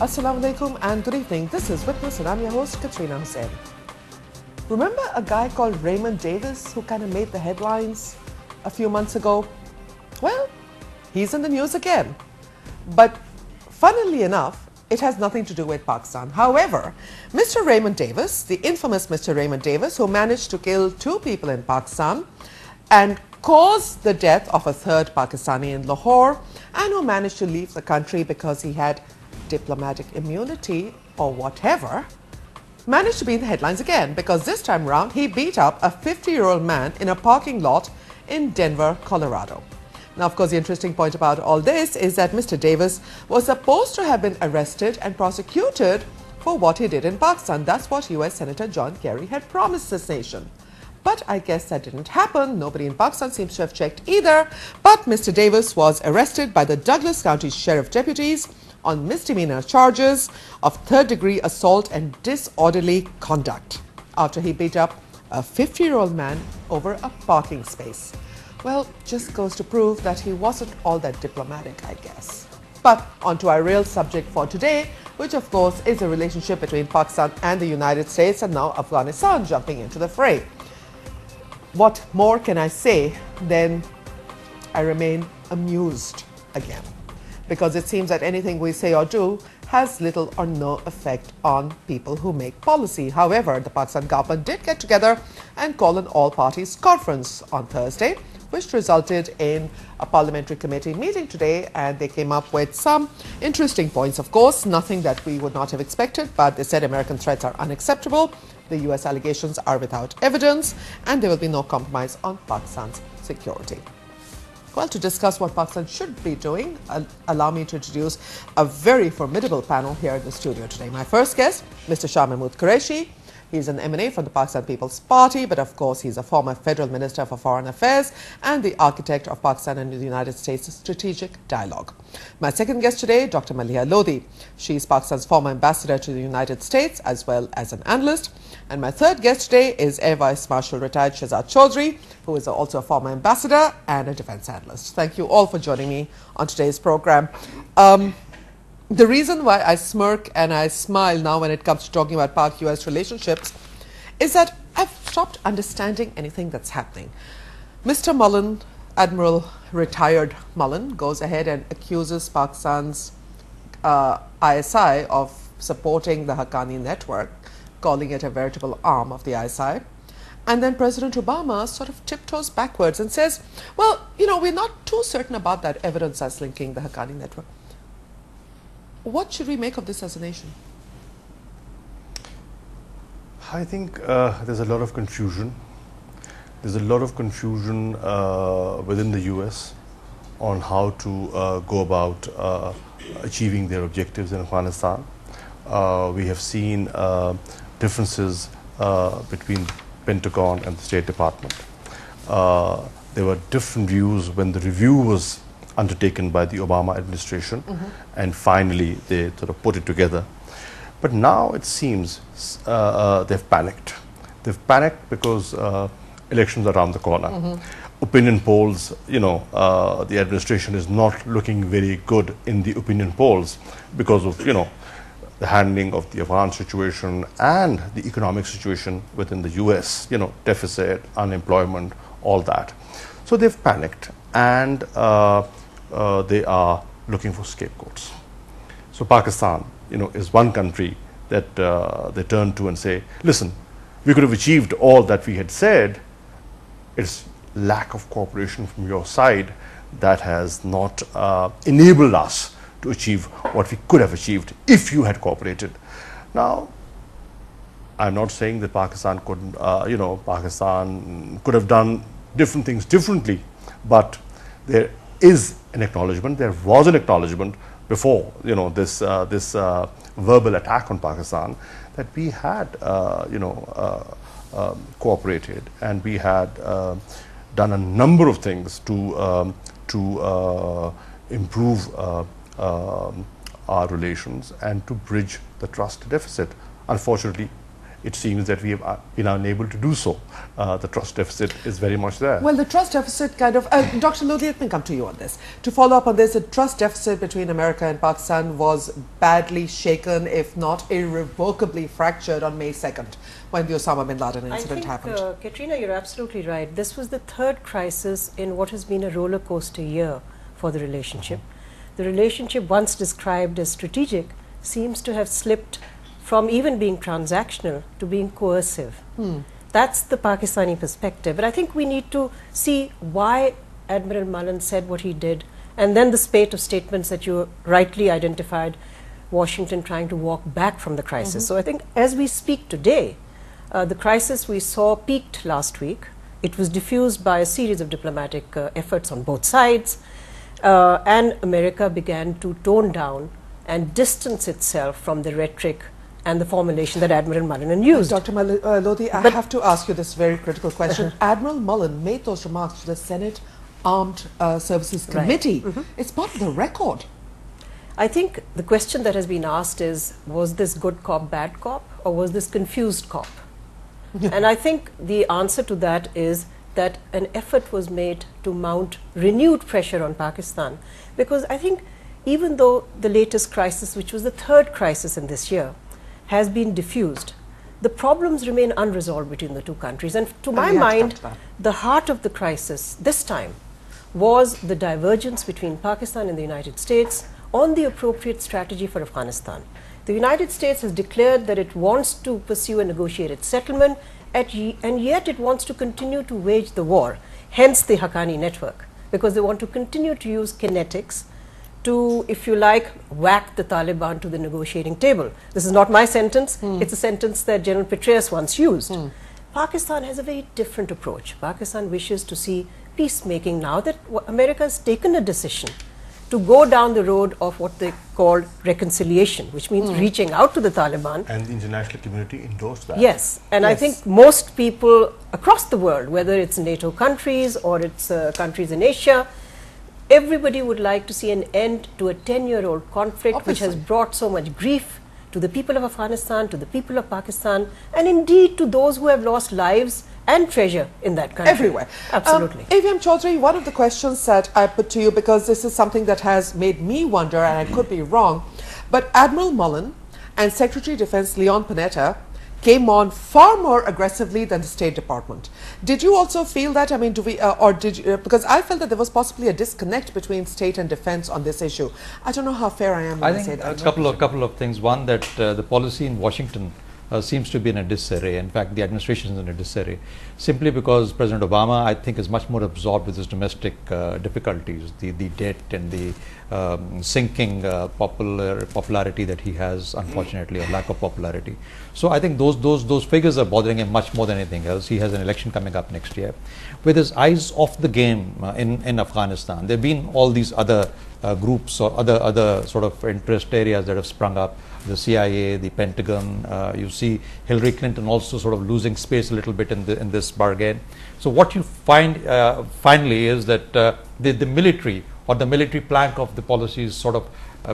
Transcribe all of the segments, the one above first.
Assalamu alaikum and good evening. This is Witness and I'm your host, Quatrina Hossain. Remember a guy called Raymond Davis who kind of made the headlines a few months ago? Well, he's in the news again. But funnily enough, it has nothing to do with Pakistan. However, Mr. Raymond Davis, the infamous Mr. Raymond Davis, who managed to kill 2 people in Pakistan and caused the death of a 3rd Pakistani in Lahore, and who managed to leave the country because he had diplomatic immunity or whatever, managed to be in the headlines again because this time around he beat up a 50-year-old man in a parking lot in Denver, Colorado. Now, of course, the interesting point about all this is that Mr. Davis was supposed to have been arrested and prosecuted for what he did in Pakistan. That's what US Senator John Kerry had promised this nation. But I guess that didn't happen. Nobody in Pakistan seems to have checked either. But Mr. Davis was arrested by the Douglas County Sheriff Deputies on misdemeanor charges of 3rd-degree assault and disorderly conduct after he beat up a 50-year-old man over a parking space. Well, just goes to prove that he wasn't all that diplomatic, I guess. But on to our real subject for today, which of course is the relationship between Pakistan and the United States, and now Afghanistan jumping into the fray. What more can I say than I remain amused again, because it seems that anything we say or do has little or no effect on people who make policy. However, the Pakistan government did get together and call an all-parties conference on Thursday, which resulted in a parliamentary committee meeting today, and they came up with some interesting points. Of course, nothing that we would not have expected, but they said American threats are unacceptable, the US allegations are without evidence, and there will be no compromise on Pakistan's security. Well, to discuss what Pakistan should be doing, allow me to introduce a very formidable panel here in the studio today. My first guest, Mr. Shah Mehmoood Qureshi. He's an MNA from the Pakistan People's Party, but of course he's a former Federal Minister for Foreign Affairs and the architect of Pakistan and the United States strategic dialogue. My second guest today, Dr. Maleeha Lodhi. She's Pakistan's former ambassador to the United States as well as an analyst. And my third guest today is Air Vice Marshal retired Shahzad Chaudhary, who is also a former ambassador and a defense analyst. Thank you all for joining me on today's program. The reason why I smirk and I smile now when it comes to talking about Pak-US relationships is that I've stopped understanding anything that's happening. Mr. Mullen, Admiral retired Mullen, goes ahead and accuses Pakistan's ISI of supporting the Haqqani network, calling it a veritable arm of the ISI. And then President Obama sort of tiptoes backwards and says, well, you know, we're not too certain about that evidence that's linking the Haqqani network. What should we make of this as a nation? I think there's a lot of confusion. There's a lot of confusion within the US on how to go about achieving their objectives in Afghanistan. We have seen differences between Pentagon and the State Department. There were different views when the review was undertaken by the Obama administration, and finally they sort of put it together. But now it seems they've panicked. They've panicked because elections are around the corner. Opinion polls, you know, the administration is not looking very good in the opinion polls because of, you know, the handling of the Afghan situation and the economic situation within the US, you know, deficit, unemployment, all that. So they've panicked, and they are looking for scapegoats. So Pakistan, you know, is one country that they turn to and say, listen, we could have achieved all that we had said. It's lack of cooperation from your side that has not enabled us to achieve what we could have achieved if you had cooperated. Now, I'm not saying that Pakistan couldn't, you know, Pakistan could have done different things differently, but there is an acknowledgement. There was an acknowledgement before, you know, this verbal attack on Pakistan, that we had, you know, cooperated, and we had done a number of things to improve our relations and to bridge the trust deficit. Unfortunately, it seems that we have been unable to do so. The trust deficit is very much there. Well, the trust deficit kind of, Dr. Lodhi, let me come to you on this. To follow up on this, the trust deficit between America and Pakistan was badly shaken, if not irrevocably fractured on May 2nd, when the Osama bin Laden incident happened. Quatrina, you're absolutely right. This was the third crisis in what has been a roller coaster year for the relationship. The relationship, once described as strategic, seems to have slipped from even being transactional to being coercive. That's the Pakistani perspective. But I think we need to see why Admiral Mullen said what he did, and then the spate of statements that you rightly identified, Washington trying to walk back from the crisis. So I think as we speak today, the crisis we saw peaked last week. It was diffused by a series of diplomatic efforts on both sides, and America began to tone down and distance itself from the rhetoric and the formulation that Admiral Mullen used. Dr. Lodhi, I have to ask you this very critical question. Admiral Mullen made those remarks to the Senate Armed Services Committee. It's part of the record. I think the question that has been asked is, was this good cop, bad cop, or was this confused cop? And I think the answer to that is that an effort was made to mount renewed pressure on Pakistan, because I think even though the latest crisis, which was the third crisis in this year, has been diffused, the problems remain unresolved between the two countries. And to my mind, the heart of the crisis this time was the divergence between Pakistan and the United States on the appropriate strategy for Afghanistan. The United States has declared that it wants to pursue a negotiated settlement, and yet it wants to continue to wage the war, hence the Haqqani network, because they want to continue to use kinetics to, if you like, whack the Taliban to the negotiating table. This is not my sentence, it's a sentence that General Petraeus once used. Pakistan has a very different approach. Pakistan wishes to see peacemaking now that America has taken a decision to go down the road of what they call reconciliation, which means reaching out to the Taliban. And the international community endorsed that. Yes, and I think most people across the world, whether it's NATO countries or it's countries in Asia, everybody would like to see an end to a 10-year-old conflict which has brought so much grief to the people of Afghanistan, to the people of Pakistan, and indeed to those who have lost lives and treasure in that country. Everywhere. Absolutely. AVM Chaudhary, one of the questions that I put to you, because this is something that has made me wonder, and I could be wrong, but Admiral Mullen and Secretary of Defense Leon Panetta came on far more aggressively than the State Department. Did you also feel that? I mean, do we, or did you, because I felt that there was possibly a disconnect between State and Defense on this issue. I don't know how fair I am when I say that. A couple of things. One, that the policy in Washington seems to be in a disarray. In fact, the administration is in a disarray, simply because President Obama, I think, is much more absorbed with his domestic difficulties, the debt and the sinking popularity that he has, unfortunately, or lack of popularity. So I think those figures are bothering him much more than anything else. He has an election coming up next year. With his eyes off the game in Afghanistan, there have been all these other groups or other sort of interest areas that have sprung up, the CIA, the Pentagon. You see Hillary Clinton also sort of losing space a little bit in this bargain. So what you find finally is that the military, or the military plank of the policy, is sort of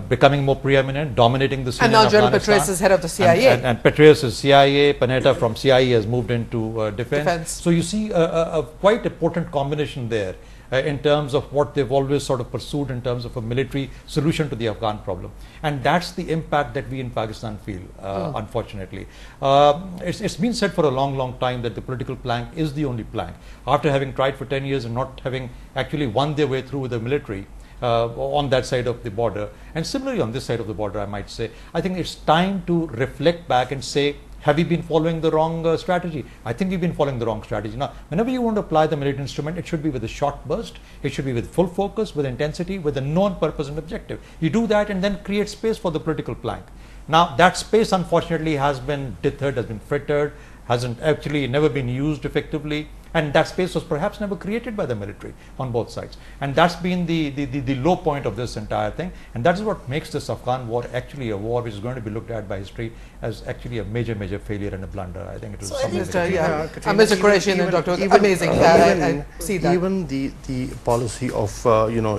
becoming more preeminent, dominating the scene. And now General Petraeus is head of the CIA. And Petraeus is CIA, Panetta from CIA has moved into defense. So you see a quite important combination there in terms of what they've always sort of pursued in terms of a military solution to the Afghan problem. And that's the impact that we in Pakistan feel, unfortunately. It's been said for a long time that the political plank is the only plank. After having tried for 10 years and not having actually won their way through with the military, on that side of the border, and similarly on this side of the border, I might say, I think it's time to reflect back and say, have we been following the wrong strategy? I think we've been following the wrong strategy. Now, whenever you want to apply the military instrument, it should be with a short burst, it should be with full focus, with intensity, with a known purpose and objective. You do that and then create space for the political plank. Now, that space, unfortunately, has been dithered, has been frittered, hasn't actually never been used effectively, and that space was perhaps never created by the military on both sides. And that's been the low point of this entire thing, and that is what makes this Afghan war actually a war which is going to be looked at by history as actually a major failure and a blunder. I think it was something. Mr. Qureshi and Dr. Amazing. I see that. Even the policy of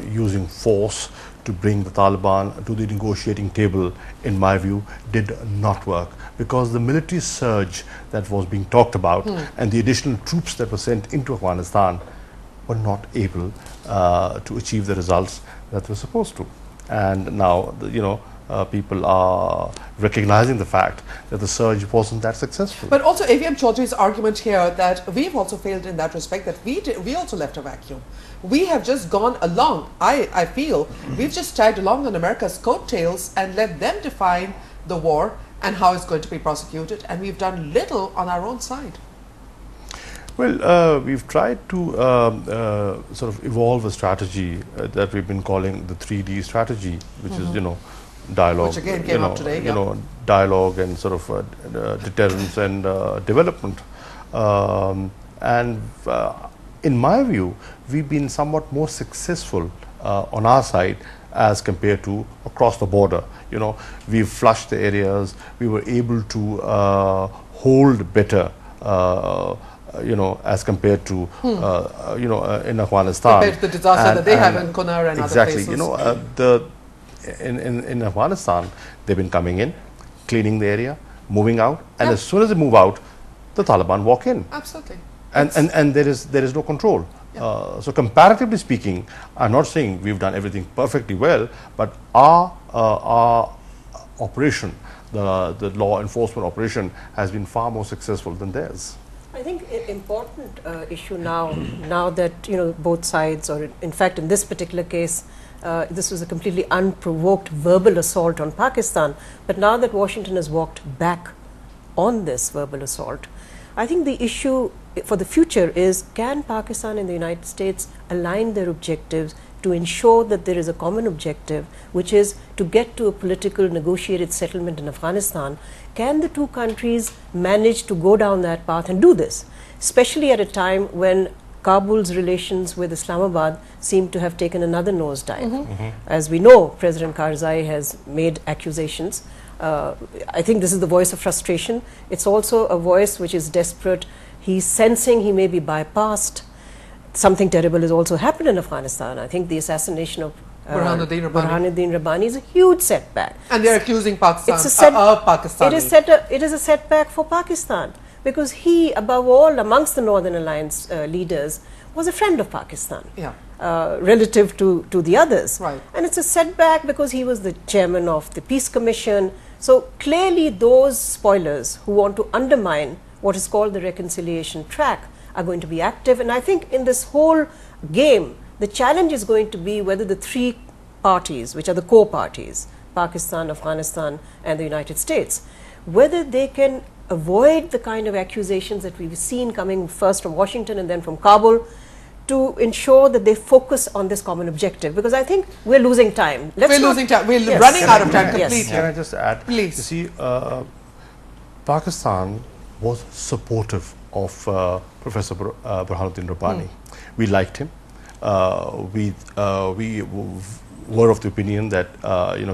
using force to bring the Taliban to the negotiating table, in my view, did not work, because the military surge that was being talked about and the additional troops that were sent into Afghanistan were not able to achieve the results that they were supposed to. And now, people are recognizing the fact that the surge wasn't that successful. But also AVM Chaudhary's argument here that we've also failed in that respect, that we also left a vacuum. We have just gone along, I feel, we've just tagged along on America's coattails and let them define the war and how it's going to be prosecuted, and we've done little on our own side. Well, we've tried to sort of evolve a strategy that we've been calling the 3D strategy, which is, dialogue, which again came up today, dialogue and sort of deterrence and development. In my view, we've been somewhat more successful on our side as compared to across the border. We've flushed the areas. We were able to hold better, as compared to, in Afghanistan. Compared to the disaster that they have in Kunar and other places. In Afghanistan, they've been coming in, cleaning the area, moving out, and as soon as they move out, the Taliban walk in. Absolutely. And there is no control. So comparatively speaking, I'm not saying we've done everything perfectly well, but our operation, the law enforcement operation, has been far more successful than theirs. I think an important issue now that both sides, or in fact in this particular case, this was a completely unprovoked verbal assault on Pakistan, but now that Washington has walked back on this verbal assault, I think the issue for the future is, can Pakistan and the United States align their objectives to ensure that there is a common objective, which is to get to a political negotiated settlement in Afghanistan? Can the two countries manage to go down that path and do this, especially at a time when Kabul's relations with Islamabad seem to have taken another nosedive? As we know, President Karzai has made accusations. I think this is the voice of frustration. It's also a voice which is desperate. He's sensing he may be bypassed. Something terrible has also happened in Afghanistan. I think the assassination of Burhanuddin Rabbani is a huge setback. And they're accusing Pakistan of Pakistani. It is a setback for Pakistan, because he, above all, amongst the Northern Alliance leaders, was a friend of Pakistan, relative to the others. Right. And it's a setback because he was the chairman of the Peace Commission. So clearly those spoilers who want to undermine what is called the reconciliation track are going to be active. And I think in this whole game, the challenge is going to be whether the three parties, which are the core parties, Pakistan, Afghanistan, and the United States, whether they can avoid the kind of accusations that we've seen coming first from Washington and then from Kabul, to ensure that they focus on this common objective. Because I think we're losing time. We're losing time. We're running out of time completely. Can I just add? Please. You see, Pakistan was supportive of Professor Burhanuddin Rabbani. We liked him. We were of the opinion that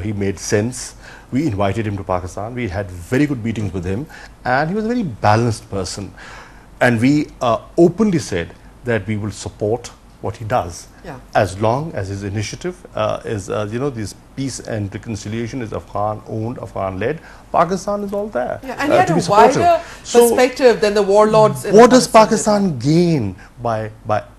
he made sense. We invited him to Pakistan. We had very good meetings with him, and he was a very balanced person. And we openly said that we will support what he does, as long as his initiative is, this peace and reconciliation is Afghan-owned, Afghan-led. Pakistan is all there. And he had a wider perspective than the warlords. What does Pakistan gain by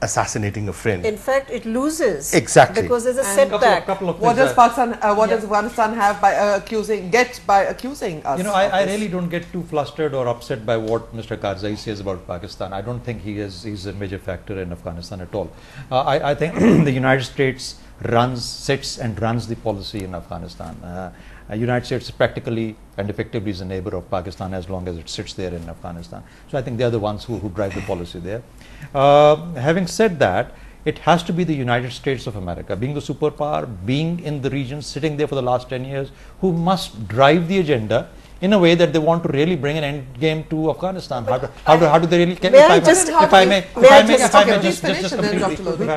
assassinating a friend? In fact, it loses. Exactly. Because there's a setback. What does Pakistan, what does Afghanistan have by accusing us? I really don't get too flustered or upset by what Mr. Karzai says about Pakistan. I don't think he's a major factor in Afghanistan at all. I think the United States sits and runs the policy in Afghanistan. United States practically and effectively is a neighbor of Pakistan as long as it sits there in Afghanistan. So I think they are the ones who drive the policy there. Having said that, it has to be the United States of America, being the superpower, being in the region, sitting there for the last 10 years, who must drive the agenda in a way that they want to really bring an end game to Afghanistan. How do they really? If I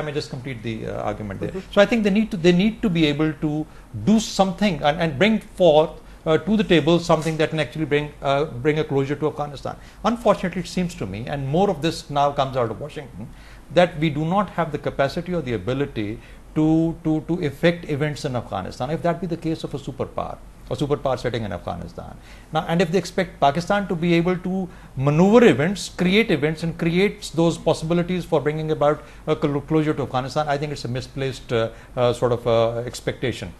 may just complete the argument there. So I think they need to be able to do something and bring forth to the table something that can actually bring a closure to Afghanistan. Unfortunately, it seems to me, and more of this now comes out of Washington, that we do not have the capacity or the ability to affect events in Afghanistan, if that be the case of a superpower or superpower setting in Afghanistan. Now, and if they expect Pakistan to be able to maneuver events and create those possibilities for bringing about a closure to Afghanistan, I think it's a misplaced sort of expectation.